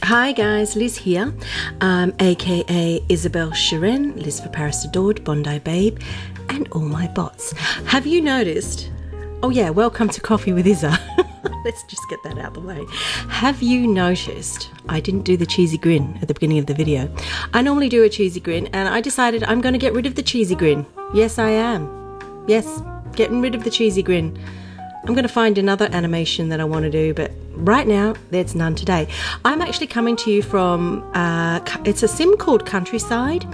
Hi guys, Liz here, aka Isabel Shiren, Liz for Paris Adored, Bondi Babe, and all my bots. Have you noticed? Oh yeah, welcome to Coffee with Isa. Let's just get that out of the way. Have you noticed I didn't do the cheesy grin at the beginning of the video? I normally do a cheesy grin, and I decided I'm going to get rid of the cheesy grin. Yes, I am. Yes, getting rid of the cheesy grin. I'm going to find another animation that I want to do, but right now there's none today. I'm actually coming to you from, it's a sim called Countryside.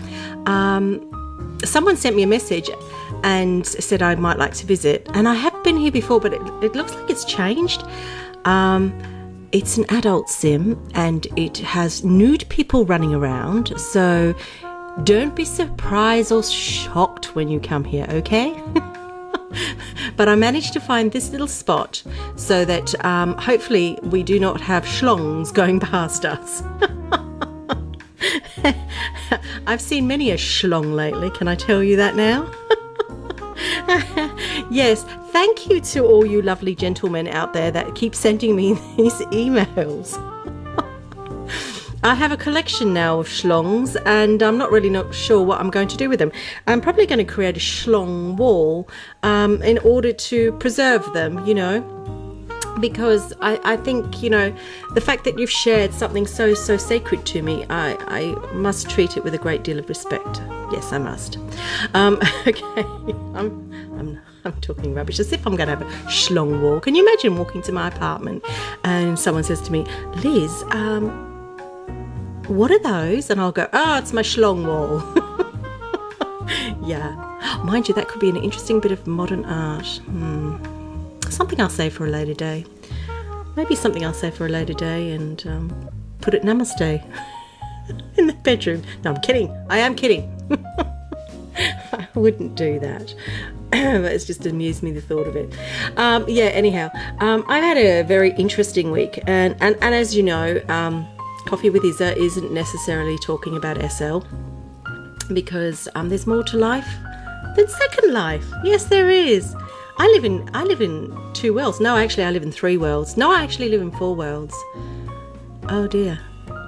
Someone sent me a message and said I might like to visit, and I have been here before, but it looks like it's changed. It's an adult sim and it has nude people running around, so don't be surprised or shocked when you come here, okay? But I managed to find this little spot so that hopefully we do not have schlongs going past us. I've seen many a schlong lately, can I tell you that now? Yes, thank you to all you lovely gentlemen out there that keep sending me these emails. I have a collection now of schlongs, and I'm not sure what I'm going to do with them. I'm probably going to create a schlong wall in order to preserve them, you know, because I think, you know, the fact that you've shared something so sacred to me, I must treat it with a great deal of respect. Yes, I must. Okay, I'm talking rubbish, as if I'm going to have a schlong wall. Can you imagine walking to my apartment and someone says to me, Liz, what are those? And I'll go, oh, it's my schlong wall. Yeah. Mind you, that could be an interesting bit of modern art. Something I'll say for a later day. Maybe something I'll say for a later day and put it namaste in the bedroom. No, I'm kidding. I am kidding. I wouldn't do that. But it's just amused me, the thought of it. Yeah, anyhow, I've had a very interesting week. And as you know, Coffee with Isa isn't necessarily talking about SL, because there's more to life than Second Life. Yes, there is. I live in two worlds. No, actually, I live in three worlds. No, I actually live in four worlds. Oh dear.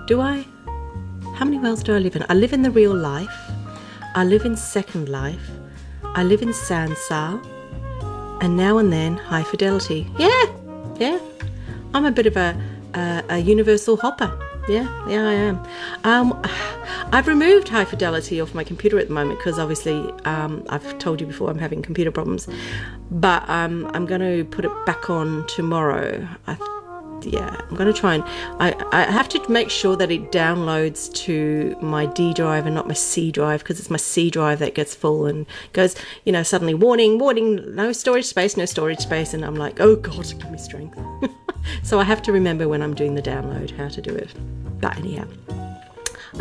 Do I? How many worlds do I live in? I live in the real life. I live in Second Life. I live in Sansa. And now and then, High Fidelity. Yeah. I'm a bit of a universal hopper. Yeah, I am. I've removed High Fidelity off my computer at the moment because obviously I've told you before I'm having computer problems, but I'm going to put it back on tomorrow. I'm going to try and I have to make sure that it downloads to my D drive and not my C drive, because it's my C drive that gets full and goes, you know, suddenly warning, no storage space, and I'm like, oh God, give me strength. So I have to remember when I'm doing the download how to do it. But anyhow,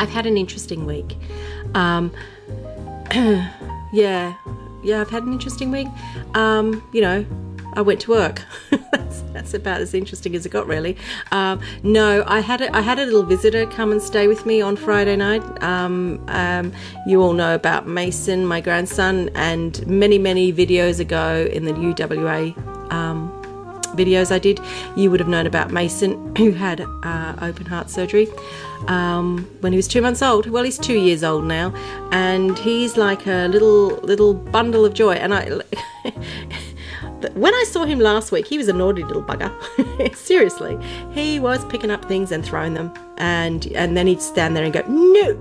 I've had an interesting week. Yeah, I've had an interesting week. You know, I went to work. That's about as interesting as it got, really. No, I had a little visitor come and stay with me on Friday night. You all know about Mason, my grandson, and many videos ago in the UWA videos I did, you would have known about Mason, who had open heart surgery when he was 2 months old. Well, he's 2 years old now, and he's like a little bundle of joy. And when I saw him last week, he was a naughty little bugger. Seriously, he was picking up things and throwing them, and then he'd stand there and go, no,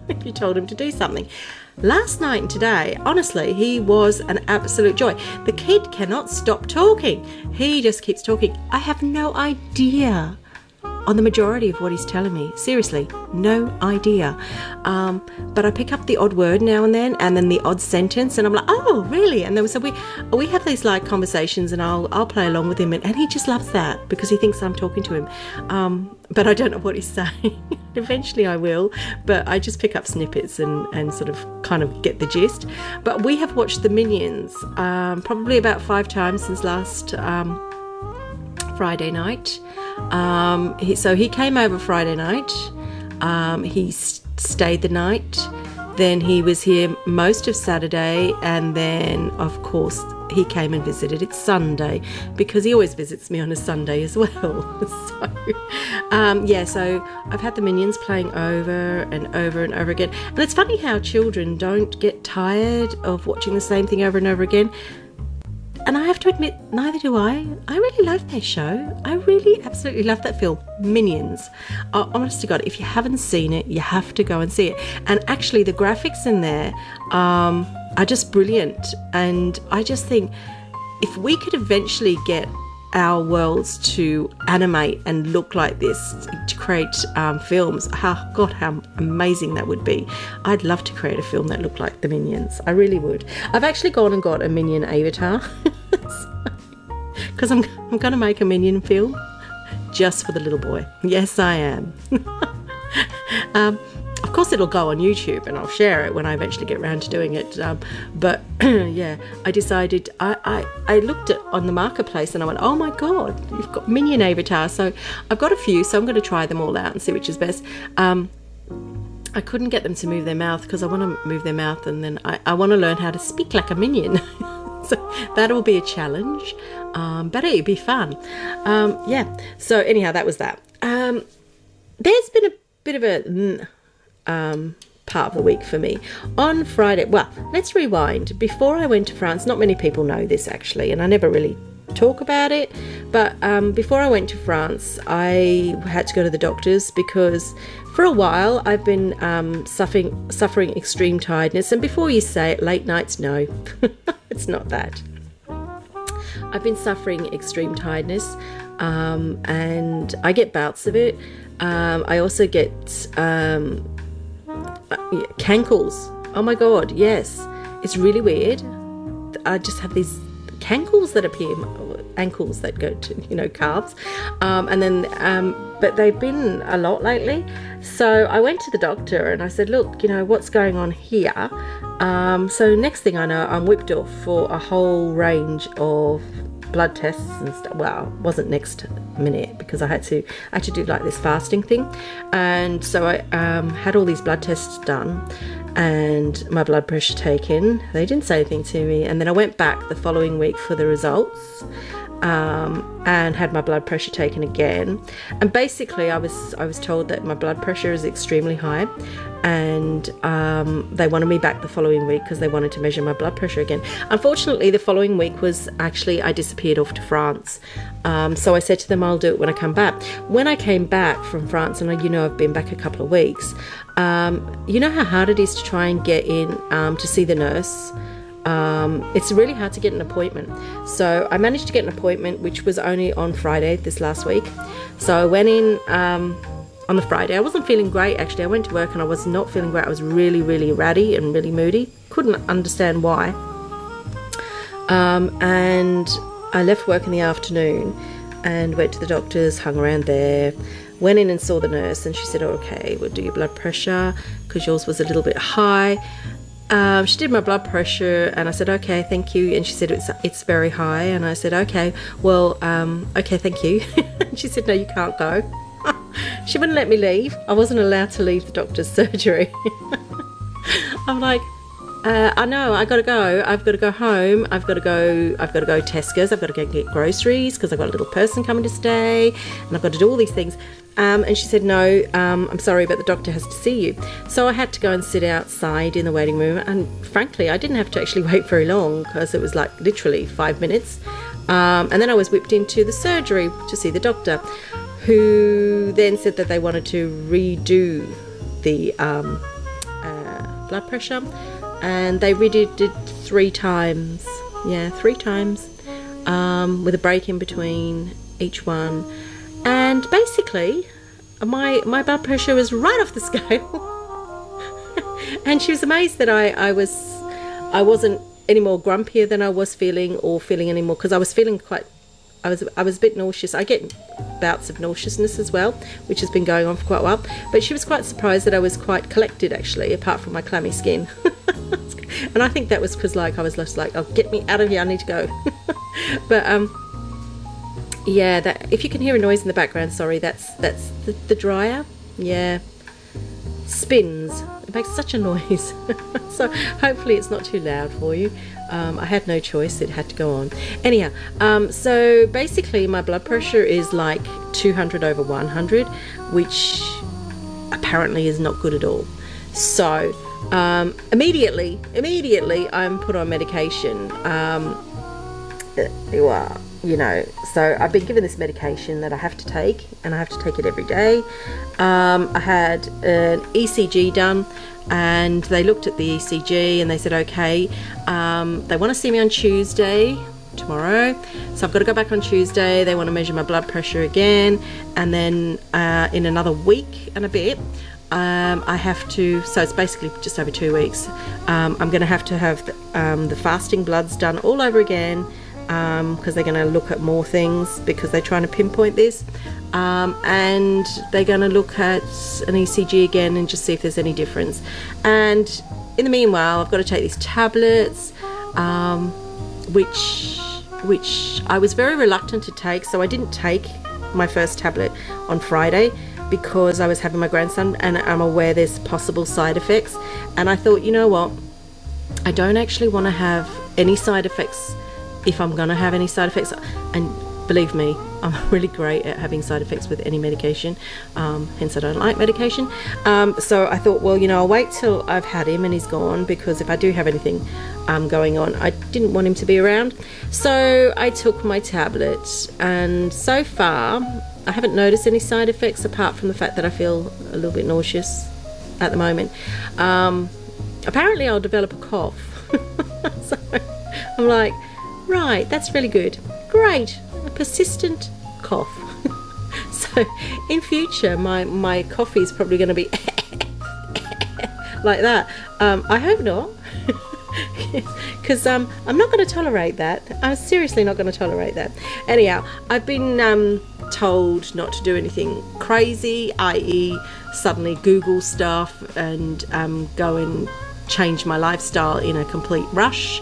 if you told him to do something. Last night and today, honestly, he was an absolute joy. The kid cannot stop talking. He just keeps talking. I have no idea on the majority of what he's telling me. Seriously, no idea. But I pick up the odd word now and then the odd sentence, and I'm like, oh, really? And then so we have these like conversations, and I'll play along with him, and he just loves that because he thinks I'm talking to him. But I don't know what he's saying. Eventually I will, but I just pick up snippets and sort of kind of get the gist. But we have watched The Minions probably about 5 times since last Friday night. So he came over Friday night. He stayed the night. Then he was here most of Saturday, and then of course he came and visited. It's Sunday, because he always visits me on a Sunday as well. So I've had the Minions playing over and over and over again. And it's funny how children don't get tired of watching the same thing over and over again. And I have to admit, neither do I. I really love their show. I really absolutely love that film, Minions. Honest to God, if you haven't seen it, you have to go and see it. And actually, the graphics in there are just brilliant. And I just think if we could eventually get our worlds to animate and look like this, to create films, God, how amazing that would be. I'd love to create a film that looked like the Minions. I really would. I've actually gone and got a Minion avatar because I'm going to make a Minion film just for the little boy. Yes, I am. Of course, it'll go on YouTube and I'll share it when I eventually get around to doing it. But yeah, I decided, I looked at on the marketplace and I went, oh my God, you've got Minion avatars. So I've got a few, so I'm going to try them all out and see which is best. I couldn't get them to move their mouth because I want to move their mouth, and then I want to learn how to speak like a minion. So that will be a challenge, but it'll be fun. So anyhow, that was that. There's been a bit of a part of the week for me. On Friday, well, let's rewind. Before I went to France, not many people know this actually, and I never really talk about it, but before I went to France, I had to go to the doctors because for a while I've been suffering extreme tiredness. And before you say it, late nights, no, it's not that. I've been suffering extreme tiredness, and I get bouts of it. I also get cankles. Oh my God, yes, it's really weird. I just have these cankles that appear, ankles that go to calves, and then but they've been a lot lately. So I went to the doctor and I said, look, what's going on here? So next thing I know, I'm whipped off for a whole range of blood tests and stuff. Well, it wasn't next minute because I had to do like this fasting thing, and so I had all these blood tests done and my blood pressure taken. They didn't say anything to me, and then I went back the following week for the results, and had my blood pressure taken again. And basically I was told that my blood pressure is extremely high, and they wanted me back the following week because they wanted to measure my blood pressure again. Unfortunately, the following week was actually, I disappeared off to France. So I said to them, I'll do it when I come back. When I came back from France, and I've been back a couple of weeks, you know how hard it is to try and get in to see the nurse. It's really hard to get an appointment. So I managed to get an appointment, which was only on Friday this last week. So I went in on the Friday. I wasn't feeling great actually. I went to work and I was not feeling great. I was really, really ratty and really moody. Couldn't understand why. And I left work in the afternoon and went to the doctor's, hung around there, went in and saw the nurse, and she said, okay, we'll do your blood pressure because yours was a little bit high. She did my blood pressure and I said, okay, thank you. And she said, it's very high. And I said, okay, well, okay, thank you. And she said, no, you can't go. She wouldn't let me leave. I wasn't allowed to leave the doctor's surgery. I'm like, I know, I gotta go. I've got to go home. I've got to go Tesco's. I've got to go get groceries because I've got a little person coming to stay, and I've got to do all these things. And she said, no, I'm sorry, but the doctor has to see you. So I had to go and sit outside in the waiting room. And frankly, I didn't have to actually wait very long because it was like literally 5 minutes. And then I was whipped into the surgery to see the doctor, who then said that they wanted to redo the blood pressure. And they redid it 3 times. Yeah, 3 times, with a break in between each one. And basically, my blood pressure was right off the scale. And she was amazed that I wasn't any more grumpier than I was feeling, or feeling any more, because I was feeling I was a bit nauseous. I get bouts of nauseousness as well, which has been going on for quite a while. But she was quite surprised that I was quite collected actually, apart from my clammy skin. And I think that was because I was just like, oh, get me out of here, I need to go. But yeah, that, if you can hear a noise in the background, sorry, that's the dryer. Yeah, spins. It makes such a noise. So hopefully it's not too loud for you. I had no choice, it had to go on. Anyhow, so basically my blood pressure is like 200 over 100, which apparently is not good at all. So immediately I'm put on medication. So I've been given this medication that I have to take, and I have to take it every day. I had an ECG done, and they looked at the ECG and they said, okay, they want to see me on Tuesday, tomorrow, so I've got to go back on Tuesday. They want to measure my blood pressure again, and then in another week and a bit, I have to, so it's basically just over 2 weeks, I'm going to have the fasting bloods done all over again, because they're going to look at more things, because they're trying to pinpoint this, and they're going to look at an ECG again and just see if there's any difference. And in the meanwhile, I've got to take these tablets, which I was very reluctant to take, so I didn't take my first tablet on Friday because I was having my grandson and I'm aware there's possible side effects, and I thought, you know what, I don't actually want to have any side effects if I'm going to have any side effects. And believe me, I'm really great at having side effects with any medication, hence I don't like medication. So I thought, well, I'll wait till I've had him and he's gone, because if I do have anything going on, I didn't want him to be around. So I took my tablet, and so far I haven't noticed any side effects apart from the fact that I feel a little bit nauseous at the moment. Apparently I'll develop a cough. So I'm like, right, that's really good. Great, a persistent cough. So in future, my coffee is probably going to be like that. I hope not, because I'm not going to tolerate that. I'm seriously not going to tolerate that. Anyhow, I've been told not to do anything crazy, i.e. suddenly Google stuff and go and change my lifestyle in a complete rush.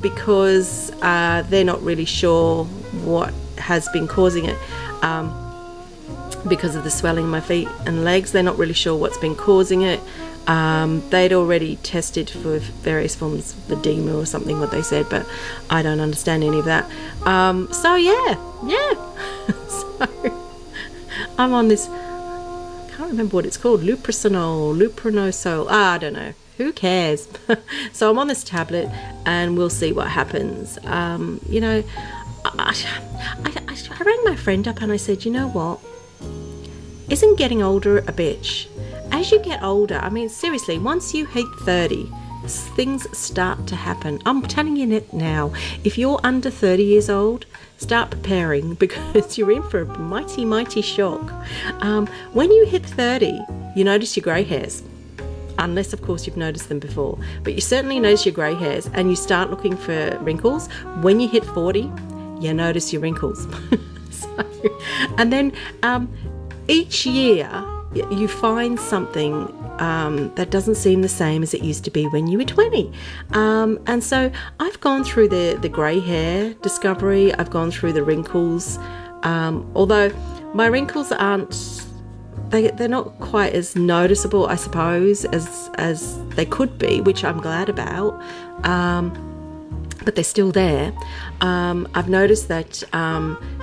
Because they're not really sure what has been causing it, because of the swelling in my feet and legs. They're not really sure what's been causing it. They'd already tested for various forms of edema or something, what they said, but I don't understand any of that. So yeah. So I'm on this, I can't remember what it's called, lupranosol, I don't know. Who cares? So I'm on this tablet and we'll see what happens. I rang my friend up and I said, you know what? Isn't getting older a bitch? As you get older, I mean, seriously, once you hit 30, things start to happen. I'm telling you it now. If you're under 30 years old, start preparing, because you're in for a mighty, mighty shock. When you hit 30, you notice your grey hairs. Unless, of course, you've noticed them before. But you certainly notice your grey hairs, and you start looking for wrinkles. When you hit 40, you notice your wrinkles. And then each year, you find something that doesn't seem the same as it used to be when you were 20. And so I've gone through the grey hair discovery. I've gone through the wrinkles. Although my wrinkles aren't, they're not quite as noticeable, I suppose, as they could be, which I'm glad about, but they're still there. I've noticed that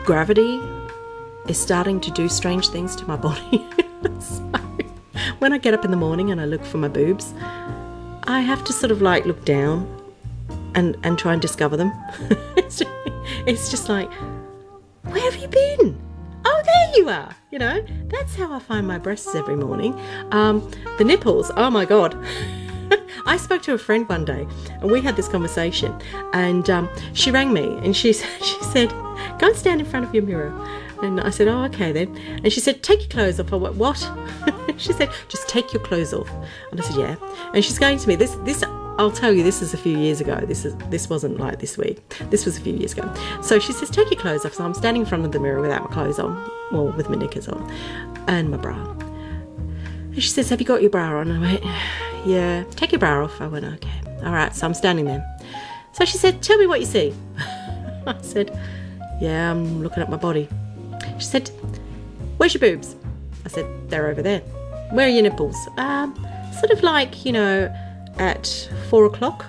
gravity is starting to do strange things to my body. So when I get up in the morning and I look for my boobs, I have to sort of like look down and try and discover them. It's just like, where have you been? Oh, there you are. That's how I find my breasts every morning. The nipples, oh my God. I spoke to a friend one day and we had this conversation, and she rang me and she said, go and stand in front of your mirror. And I said, oh, okay then. And she said, take your clothes off. I went, what? She said, just take your clothes off. And I said, yeah. And she's going to me, this I'll tell you, this is a few years ago. This wasn't like this week. This was a few years ago. So she says, take your clothes off. So I'm standing in front of the mirror without my clothes on, well, with my knickers on and my bra. And she says, have you got your bra on? And I went, yeah. Take your bra off. I went, okay. All right. So I'm standing there. So she said, tell me what you see. I said, yeah, I'm looking at my body. She said, where's your boobs? I said, they're over there. Where are your nipples? sort of like, at 4 o'clock.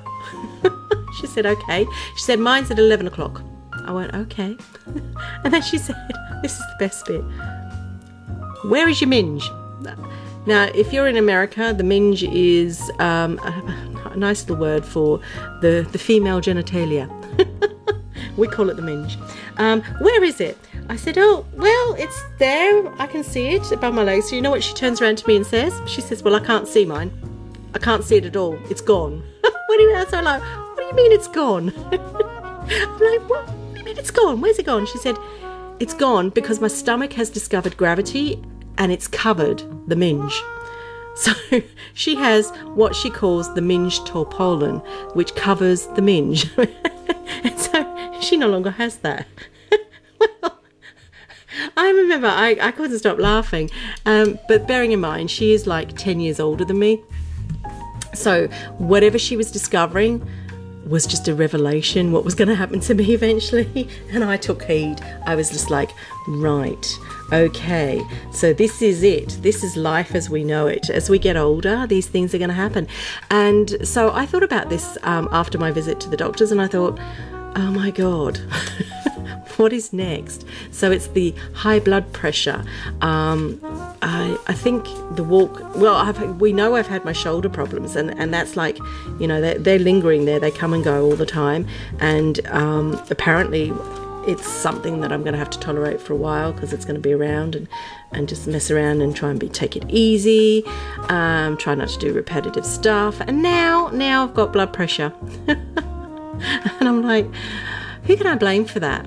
She said, okay. She said, mine's at 11 o'clock. I went, okay. And then she said, this is the best bit. Where is your minge? Now, if you're in America, the minge is a nice little word for the female genitalia. We call it the minge. Where is it? I said, oh, well, it's there. I can see it above my legs. So you know what she turns around to me and says? She says, well, I can't see mine. I can't see it at all. It's gone. What do you mean? So I'm like, what do you mean it's gone? I'm like, what do you mean it's gone? Where's it gone? She said, it's gone because my stomach has discovered gravity and it's covered the minge. So she has what she calls the minge torpolen, which covers the minge. And so she no longer has that. Well, I remember I couldn't stop laughing. But bearing in mind, she is like 10 years older than me. So whatever she was discovering was just a revelation, what was going to happen to me eventually. And I took heed. I was just like, right, okay, so this is it. This is life as we know it. As we get older, these things are going to happen. And so I thought about this after my visit to the doctors, and I thought, oh my God, what is next? So it's the high blood pressure. I think the walk, well, we know I've had my shoulder problems, and that's like, they're lingering there. They come and go all the time. And apparently it's something that I'm going to have to tolerate for a while, because it's going to be around and just mess around and try and take it easy. Try not to do repetitive stuff. And now I've got blood pressure. And I'm like, who can I blame for that?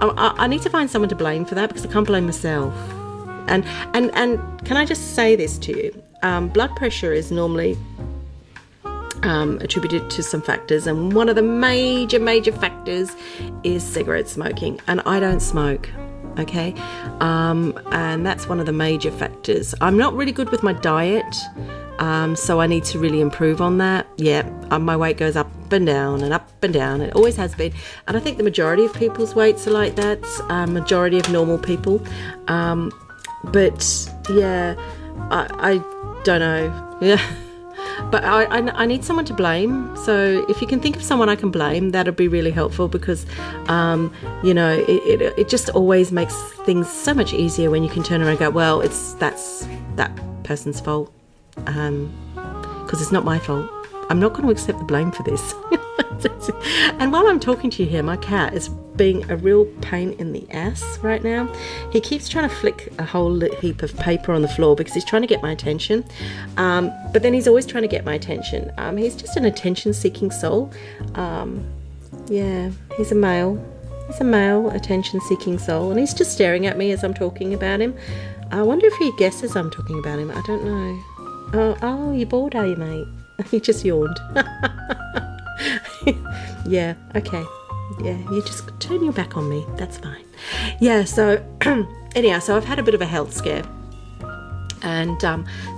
I need to find someone to blame for that, because I can't blame myself. And can I just say this to you? Blood pressure is normally attributed to some factors, and one of the major factors is cigarette smoking, and I don't smoke. Okay, and that's one of the major factors. I'm not really good with my diet, so I need to really improve on that. Yeah, my weight goes up and down and up and down. It always has been, and I think the majority of people's weights are like that. Majority of normal people, but yeah, I don't know. Yeah. But I need someone to blame. So if you can think of someone I can blame, that'd be really helpful, because, it just always makes things so much easier when you can turn around and go, well, that's that person's fault, because it's not my fault. I'm not going to accept the blame for this. And while I'm talking to you here, my cat is being a real pain in the ass right now. He keeps trying to flick a whole heap of paper on the floor because he's trying to get my attention. But then he's always trying to get my attention. He's just an attention-seeking soul. Yeah, he's a male. He's a male attention-seeking soul, and he's just staring at me as I'm talking about him. I wonder if he guesses I'm talking about him. I don't know. Oh, you're bored, are you, mate? He just yawned. Yeah, okay. Yeah, you just turn your back on me. That's fine. Yeah, so anyhow, so I've had a bit of a health scare. And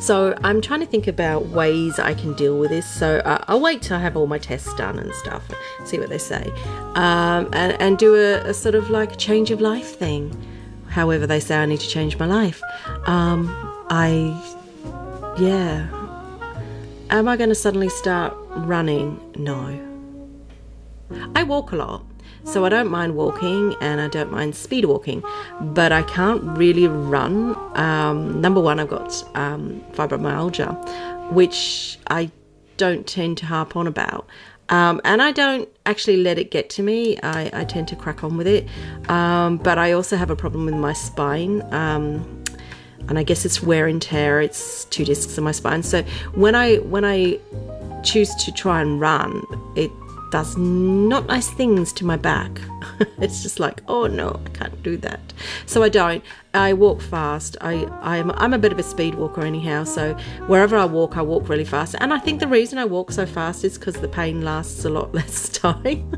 so I'm trying to think about ways I can deal with this. So I'll wait till I have all my tests done and stuff, see what they say. And do a sort of like change of life thing. However they say I need to change my life. Am I going to suddenly start running? No. I walk a lot, so I don't mind walking, and I don't mind speed walking, but I can't really run. Number one, I've got fibromyalgia, which I don't tend to harp on about. And I don't actually let it get to me. I tend to crack on with it. But I also have a problem with my spine. And I guess it's wear and tear. It's 2 discs in my spine. So when I choose to try and run, it does not nice things to my back. It's just like, oh no, I can't do that. So I don't. I walk fast. I'm a bit of a speed walker anyhow. So wherever I walk really fast. And I think the reason I walk so fast is because the pain lasts a lot less time.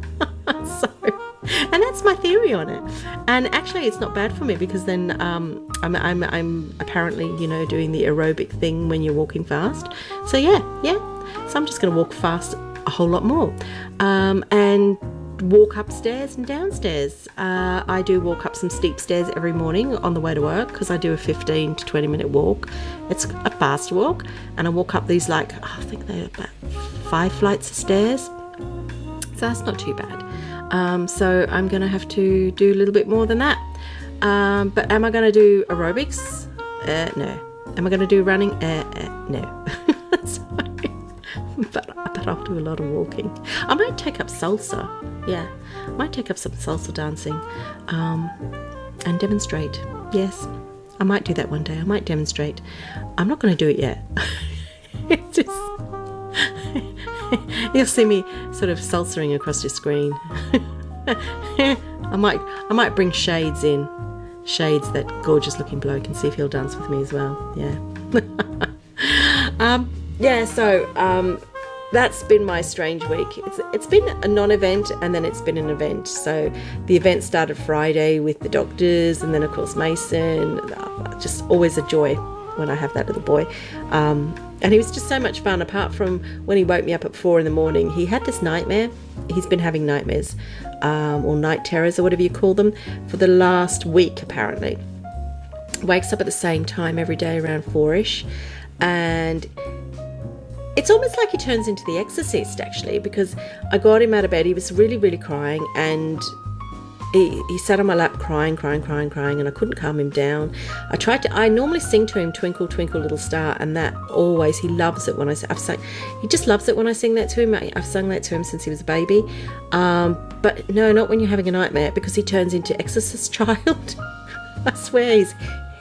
And that's my theory on it. And actually, it's not bad for me, because then I'm apparently, doing the aerobic thing when you're walking fast. So yeah. So I'm just going to walk fast a whole lot more. And walk upstairs and downstairs. I do walk up some steep stairs every morning on the way to work because I do a 15 to 20 minute walk. It's a fast walk, and I walk up these I think they're about 5 flights of stairs. So that's not too bad. So I'm going to have to do a little bit more than that. But am I going to do aerobics? No. Am I going to do running? No. Sorry. But I'll do a lot of walking. I might take up salsa. Yeah, I might take up some salsa dancing and demonstrate. Yes, I might do that one day. I might demonstrate. I'm not going to do it yet. It's just... You'll see me sort of salsaing across your screen. I might bring shades in. Shades, that gorgeous looking bloke, and see if he'll dance with me as well. Yeah. So that's been my strange week. It's been a non-event, and then it's been an event. So the event started Friday with the doctors, and then of course Mason. Just always a joy when I have that little boy. And he was just so much fun. Apart from when he woke me up at 4 a.m, he had this nightmare. He's been having nightmares, or night terrors, or whatever you call them, for the last week apparently. Wakes up at the same time every day around 4ish, and it's almost like he turns into the exorcist actually, because I got him out of bed. He was really, really crying, and he sat on my lap crying, and I couldn't calm him down. I normally sing to him Twinkle Twinkle Little Star, and that always, he loves it when he just loves it when I sing that to him. I've sung that to him since he was a baby. But no, not when you're having a nightmare, because he turns into exorcist child. I swear his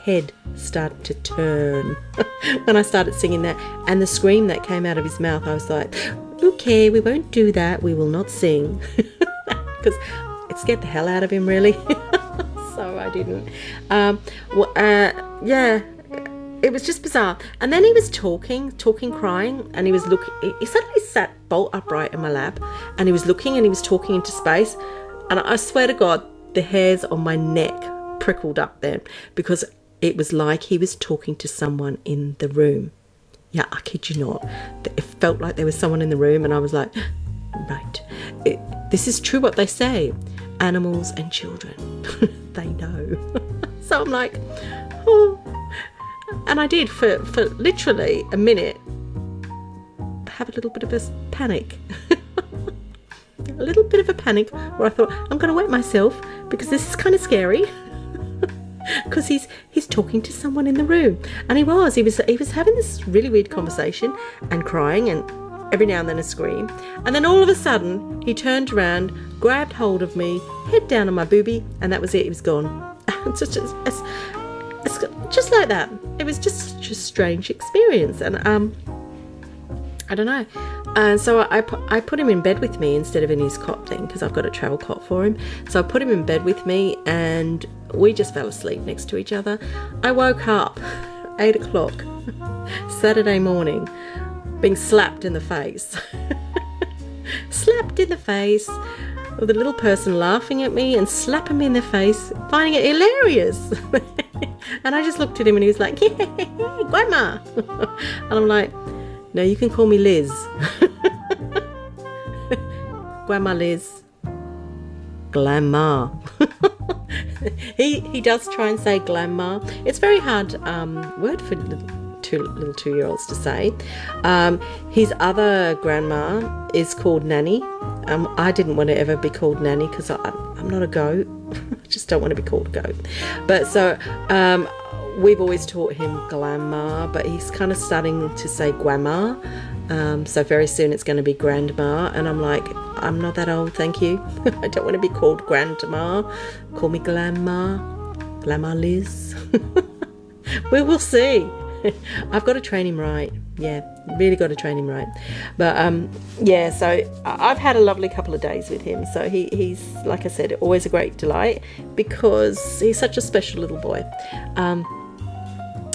head started to turn when I started singing that, and the scream that came out of his mouth, I was like, okay, we won't do that. We will not sing. Because it scared the hell out of him, really. So I didn't. Yeah, it was just bizarre. And then he was talking, crying, and he was looking. He suddenly sat bolt upright in my lap, and he was looking, and he was talking into space. And I swear to God, the hairs on my neck prickled up then, because it was like he was talking to someone in the room. Yeah, I kid you not. It felt like there was someone in the room, and I was like, right, this is true what they say. Animals and children, they know. So I'm like, oh. And I did for literally a minute have a little bit of a panic. A little bit of a panic where I thought, I'm going to wet myself because this is kind of scary. Because he's talking to someone in the room, and he was having this really weird conversation and crying, and every now and then a scream, and then all of a sudden he turned around, grabbed hold of me, head down on my boobie, and that was it. He was gone. It's just like that. It was just such a strange experience, and I don't know. And so I put him in bed with me instead of in his cot thing, because I've got a travel cot for him. So I put him in bed with me, and we just fell asleep next to each other. I woke up 8 o'clock Saturday morning, being slapped in the face. Slapped in the face with a little person laughing at me and slapping me in the face, finding it hilarious. And I just looked at him, and he was like, yeah, Grandma. And I'm like, no, you can call me Liz. Grandma Liz. Grandma. He does try and say grandma. It's a very hard word for little 2-year-olds to say. His other grandma is called Nanny. I didn't want to ever be called Nanny because I'm not a goat. I just don't want to be called a goat. But so we've always taught him grandma, but he's kind of starting to say grandma. So very soon it's going to be grandma, and I'm like, I'm not that old, thank you. I don't want to be called grandma. Call me grandma Liz. We will see. I've got to train him right. Yeah, really got to train him right. But yeah, so I've had a lovely couple of days with him. So he's, like I said, always a great delight because he's such a special little boy.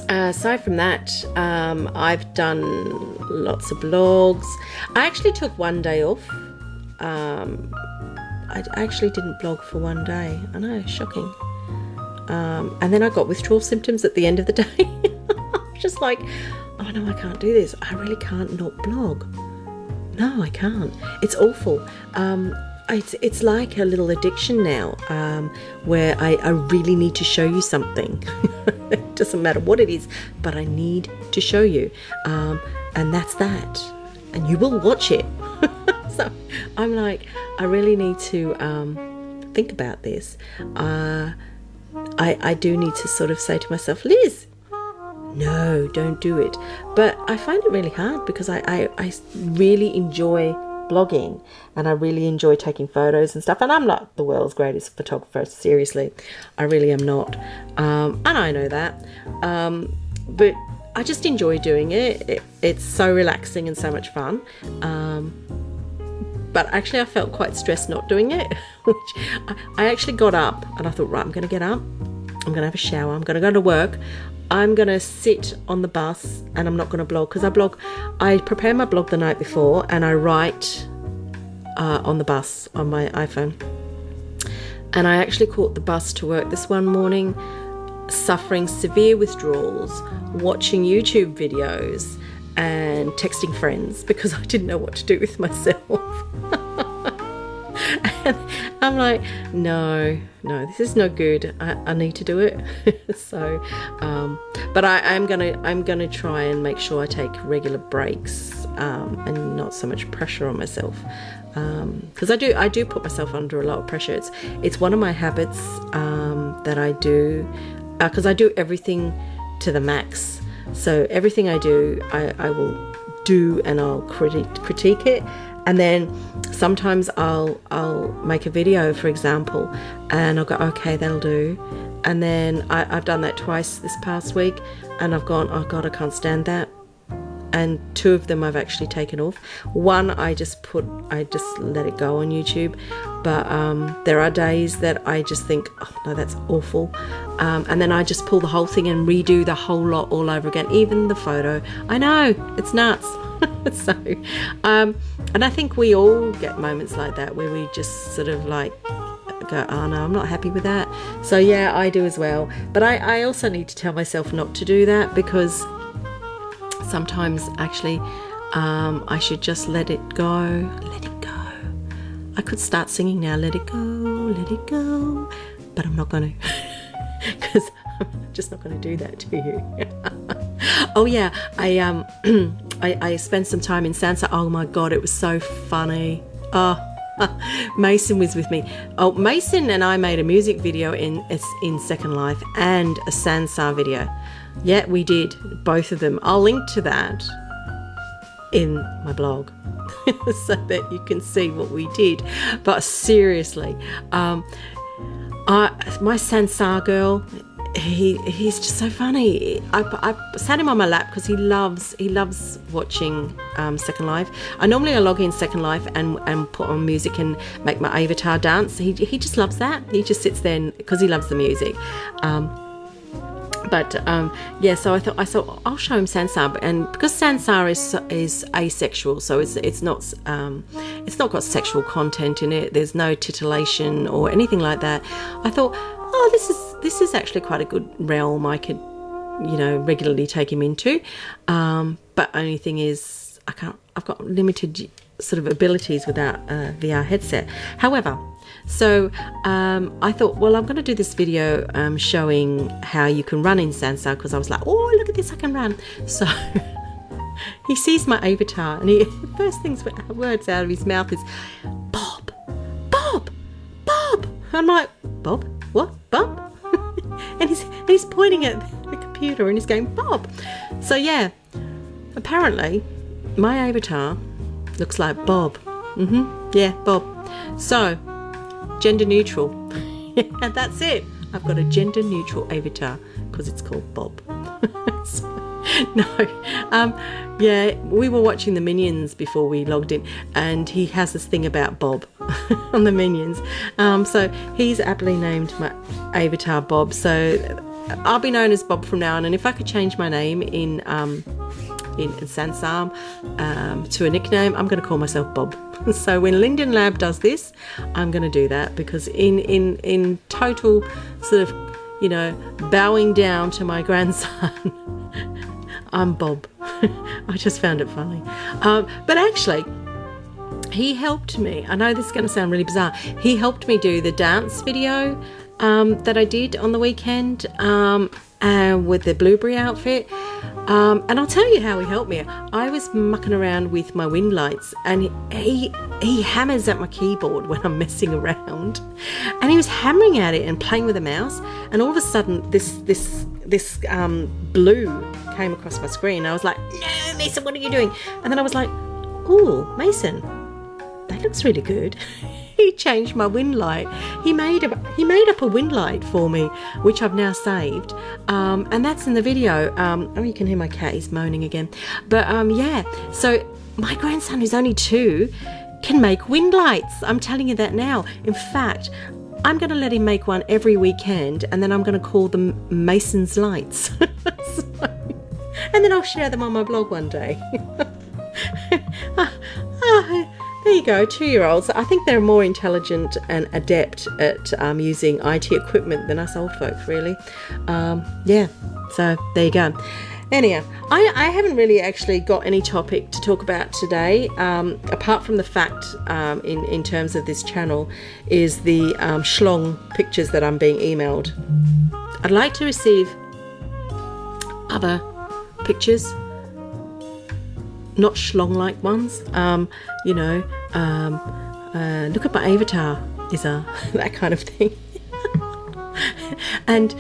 Aside from that, I've done lots of blogs. I actually took one day off. I actually didn't blog for one day. I know, shocking. And then I got withdrawal symptoms at the end of the day. Just like, oh no, I can't do this. I really can't not blog. No, I can't. It's awful. it's like a little addiction now, where I really need to show you something. It doesn't matter what it is, but I need to show you, and that's that, and you will watch it. So I'm like, I really need to think about this. I do need to sort of say to myself, Liz, no, don't do it. But I find it really hard because I really enjoy blogging, and I really enjoy taking photos and stuff, and I'm not the world's greatest photographer, seriously, I really am not, and I know that, but I just enjoy doing it. It's so relaxing and so much fun, but actually I felt quite stressed not doing it. Which I actually got up and I thought, right, I'm going to get up, I'm going to have a shower, I'm going to go to work, I'm going to sit on the bus, and I'm not going to blog, because I prepare my blog the night before and I write on the bus on my iPhone. And I actually caught the bus to work this one morning, suffering severe withdrawals, watching YouTube videos and texting friends because I didn't know what to do with myself. And I'm like, no, this is no good. I need to do it. So, but I'm gonna try and make sure I take regular breaks, and not so much pressure on myself, because I do put myself under a lot of pressure. It's one of my habits that I do, because I do everything to the max. So everything I do, I will do, and I'll critique it. And then sometimes I'll make a video, for example, and I'll go, okay, that'll do. And then I've done that twice this past week, and I've gone, oh God, I can't stand that. And 2 of them I've actually taken off. One I just let it go on YouTube. But there are days that I just think, oh no, that's awful. And then I just pull the whole thing and redo the whole lot all over again, even the photo. I know, it's nuts. So, and I think we all get moments like that where we just sort of like go, oh no, I'm not happy with that. So yeah, I do as well. But I also need to tell myself not to do that, because sometimes actually I should just let it go. Let it go. I could start singing now, let it go, but I'm not going to, because I'm just not going to do that to you. Oh yeah, I spent some time in Sansa. Oh my God, it was so funny. Oh, Mason was with me. Oh, Mason and I made a music video in Second Life and a Sansa video. Yeah, we did, both of them. I'll link to that in my blog so that you can see what we did. But seriously, my Sansa girl, he's just so funny. I sat him on my lap because he loves watching Second Life. I log in Second Life and put on music and make my avatar dance. He just loves that. He just sits there because he loves the music. Yeah, so I thought I'll show him Sansar, and because Sansar is asexual, so it's not got sexual content in it. There's no titillation or anything like that. I thought, oh, this is actually quite a good realm I could, regularly take him into. But only thing is, I've got limited sort of abilities without a VR headset. However, so I thought, well, I'm going to do this video showing how you can run in Sansar, because I was like, oh, look at this, I can run. So he sees my avatar, and the first words out of his mouth is, Bob, Bob, Bob. I'm like, Bob? What? Bob? and he's pointing at the computer and he's going, Bob. So yeah, apparently my avatar looks like Bob. Yeah, Bob. So gender neutral. Yeah, that's it. I've got a gender neutral avatar because it's called Bob. Yeah, we were watching the Minions before we logged in, and he has this thing about Bob on the Minions. So he's aptly named my avatar Bob. So I'll be known as Bob from now on. And if I could change my name in Sansar to a nickname, I'm going to call myself Bob. So when Linden Lab does this, I'm going to do that, because in total sort of, bowing down to my grandson, I'm Bob. I just found it funny. But actually, he helped me. I know this is going to sound really bizarre. He helped me do the dance video that I did on the weekend with the blueberry outfit. And I'll tell you how he helped me. I was mucking around with my wind lights, and he hammers at my keyboard when I'm messing around, and he was hammering at it and playing with the mouse, and all of a sudden this blue came across my screen. I was like, no, Mason, what are you doing? And then I was like, oh, Mason, that looks really good. He changed my wind light. He made up a wind light for me, which I've now saved, and that's in the video. Oh, you can hear my cat, he's moaning again. But yeah, so my grandson, who's only 2, can make wind lights. I'm telling you that now. In fact, I'm going to let him make one every weekend, and then I'm going to call them Mason's Lights. And then I'll share them on my blog one day. There you go, 2-year-olds. I think they're more intelligent and adept at using IT equipment than us old folks, really. Yeah, so there you go. Anyhow, I haven't really actually got any topic to talk about today, apart from the fact, in terms of this channel, is the schlong pictures that I'm being emailed. I'd like to receive other pictures, not schlong-like ones. You know, look at my avatar, Isa, that kind of thing. And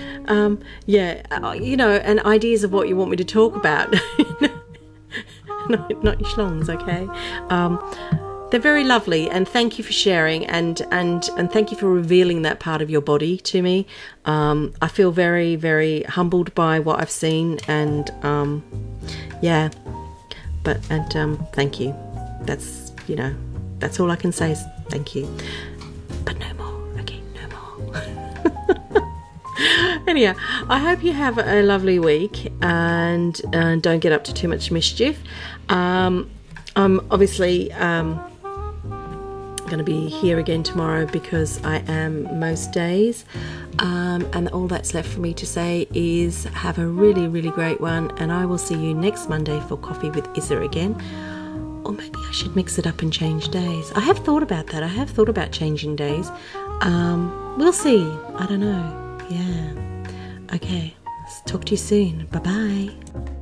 yeah, you know, and ideas of what you want me to talk about. Not your schlongs, okay? They're very lovely, and thank you for sharing, and thank you for revealing that part of your body to me. I feel very, very humbled by what I've seen, and yeah, but thank you. That's, you know, that's all I can say is thank you, but no more. Okay, no more. Anyhow, I hope you have a lovely week, and don't get up to too much mischief. I'm obviously going to be here again tomorrow, because I am most days, and all that's left for me to say is have a really, really great one, and I will see you next Monday for Coffee with Isa again. Or maybe I should mix it up and change days. I have thought about that. I have thought about changing days. We'll see. I don't know. Yeah. Okay. Talk to you soon. Bye-bye.